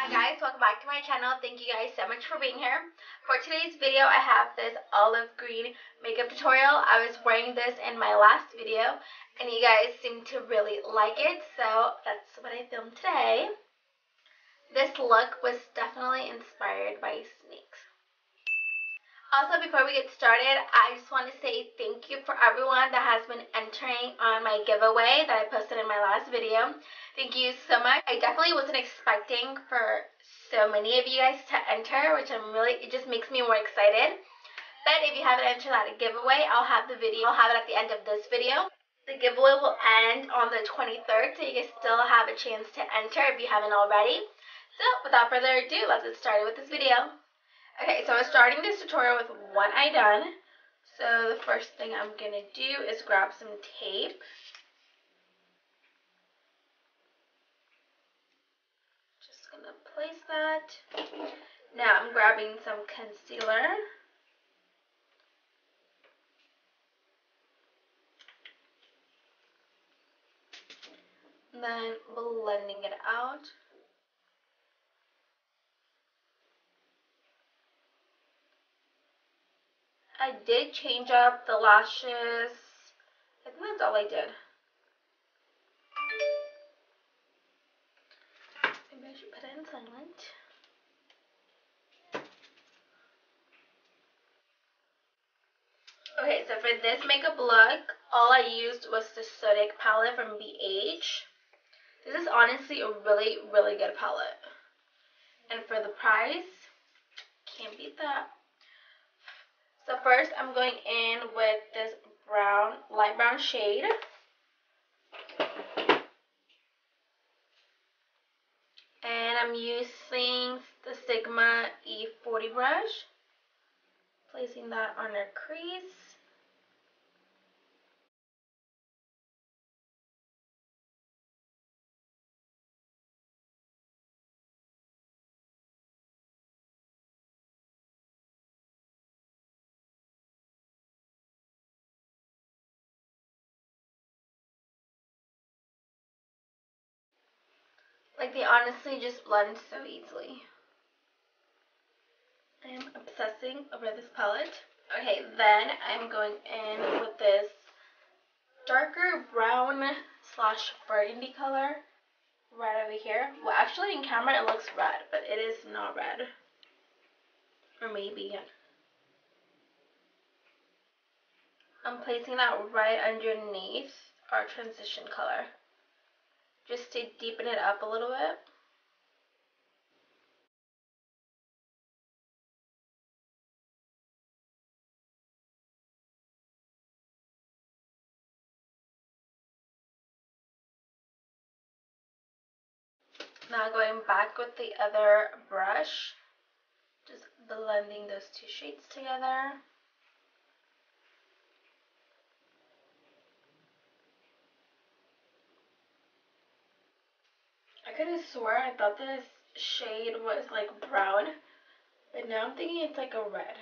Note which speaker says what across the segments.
Speaker 1: Hi guys, welcome back to my channel. Thank you guys so much for being here. For today's video, I have this olive green makeup tutorial. I was wearing this in my last video and you guys seem to really like it, so that's what I filmed today. This look was definitely inspired by snakes. Also, before we get started, I just want to say thank you for everyone that has been entering on my giveaway that I posted in my last video. Thank you so much. I definitely wasn't expecting for so many of you guys to enter, which it just makes me more excited. But if you haven't entered that giveaway, I'll have it at the end of this video. The giveaway will end on the 23rd, so you guys still have a chance to enter if you haven't already. So without further ado, let's get started with this video. Okay, so I'm starting this tutorial with one eye done. So the first thing I'm going to do is grab some tape. Just going to place that. Now I'm grabbing some concealer. And then blending it out. I did change up the lashes. I think that's all I did. Maybe I should put it in silent. Okay, so for this makeup look, all I used was the Zodiac palette from BH. This is honestly a really, really good palette. And for the price, can't beat that. So first I'm going in with this light brown shade. And I'm using the Sigma E40 brush. Placing that on our crease. Like, they honestly just blend so easily. I am obsessing over this palette. Okay, then I'm going in with this darker brown / burgundy color right over here. Well, actually in camera it looks red, but it is not red. Or maybe. I'm placing that right underneath our transition color, just to deepen it up a little bit. Now going back with the other brush, just blending those two shades together. I could have swore I thought this shade was like brown, but now I'm thinking it's like a red.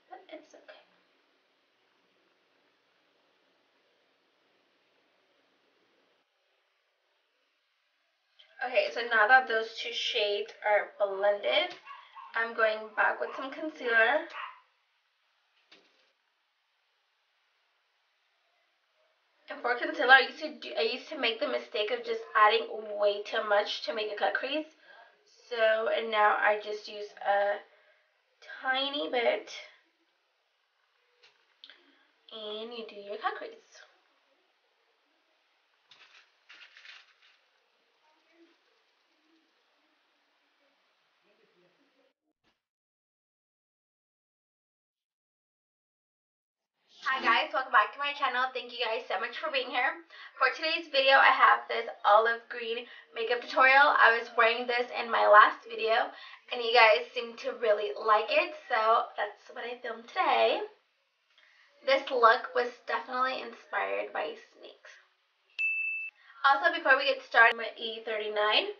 Speaker 1: But it's okay. Okay, so now that those two shades are blended, I'm going back with some concealer. And for concealer, I used to make the mistake of just adding way too much to make a cut crease. So, and now I just use a tiny bit, and you do your cut crease. Hi guys, welcome back to my channel. Thank you guys so much for being here. For today's video, I have this olive green makeup tutorial. I was wearing this in my last video and you guys seem to really like it, so that's what I filmed today. This look was definitely inspired by snakes. Also, before we get started, I'm at E39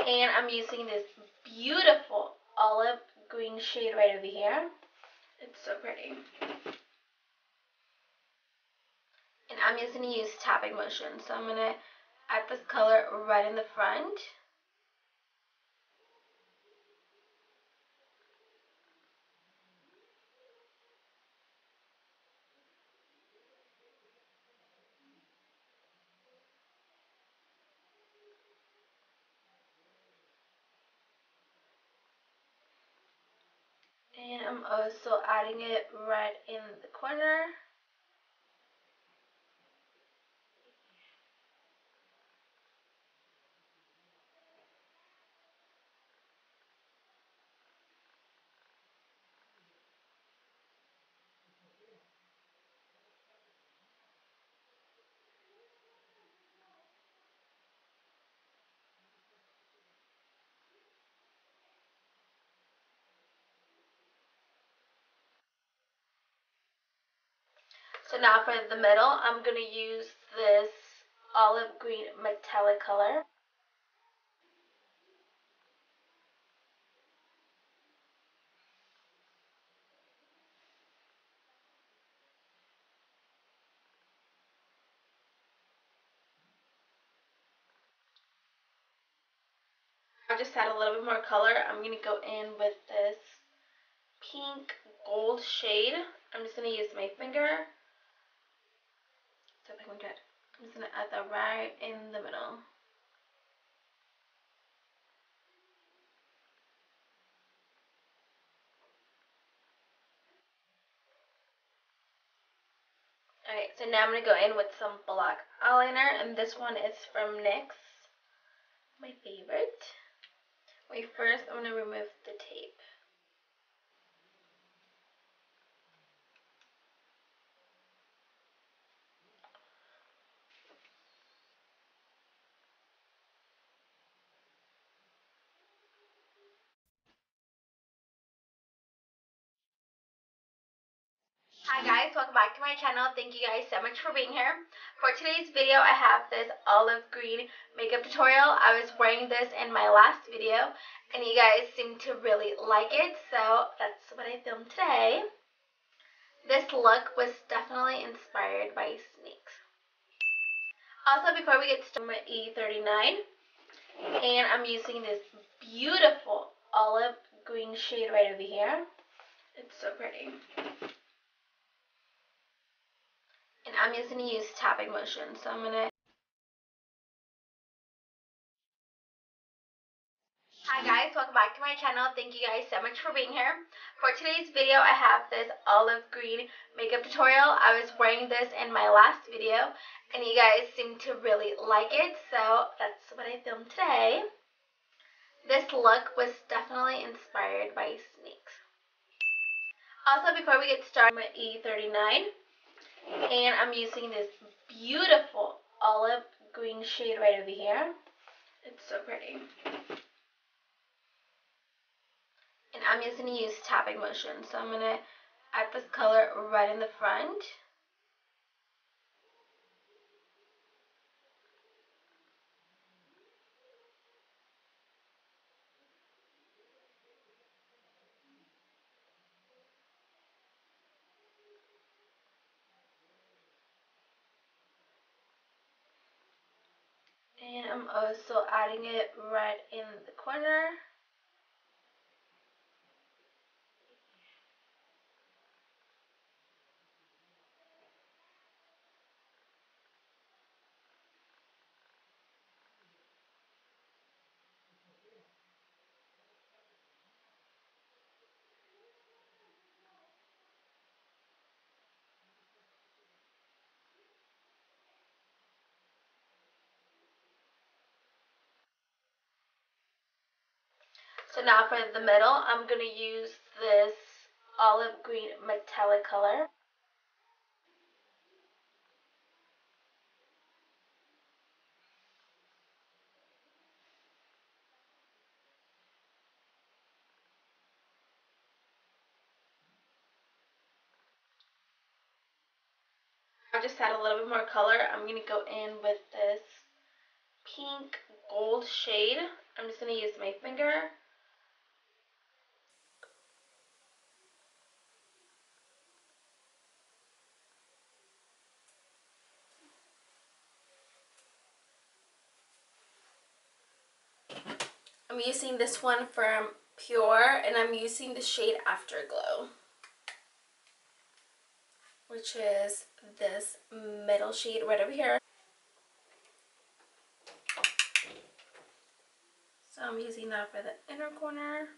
Speaker 1: and I'm using this beautiful olive green shade right over here. It's so pretty. And I'm I'm just going to use tapping motion. So I'm going to add this color right in the front. And I'm also adding it right in the corner. So now for the middle, I'm going to use this olive green metallic color. I just add a little bit more color. I'm going to go in with this pink gold shade. I'm just going to use my finger. So I'm just going to add that right in the middle. Okay, so now I'm going to go in with some black eyeliner, and this one is from NYX, my favorite. Wait, first I'm going to remove the tape. Hi guys, welcome back to my channel. Thank you guys so much for being here. For today's video, I have this olive green makeup tutorial. I was wearing this in my last video, and you guys seem to really like it, so that's what I filmed today. This look was definitely inspired by snakes. Also, before we get started, I'm at E39, and I'm using this beautiful olive green shade right over here. It's so pretty. And I'm just going to use tapping motion. So I'm going to... Hi guys, welcome back to my channel. Thank you guys so much for being here. For today's video, I have this olive green makeup tutorial. I was wearing this in my last video, and you guys seem to really like it, so that's what I filmed today. This look was definitely inspired by snakes. Also, before we get started, I'm at E39, and I'm using this beautiful olive green shade right over here. It's so pretty. And I'm just going to use tapping motion. So I'm going to add this color right in the front. And I'm also adding it right in the corner. So now for the middle, I'm going to use this olive green metallic color. I just add a little bit more color. I'm going to go in with this pink gold shade. I'm just going to use my finger. I'm using this one from Pure, and I'm using the shade Afterglow, which is this middle shade right over here. So I'm using that for the inner corner.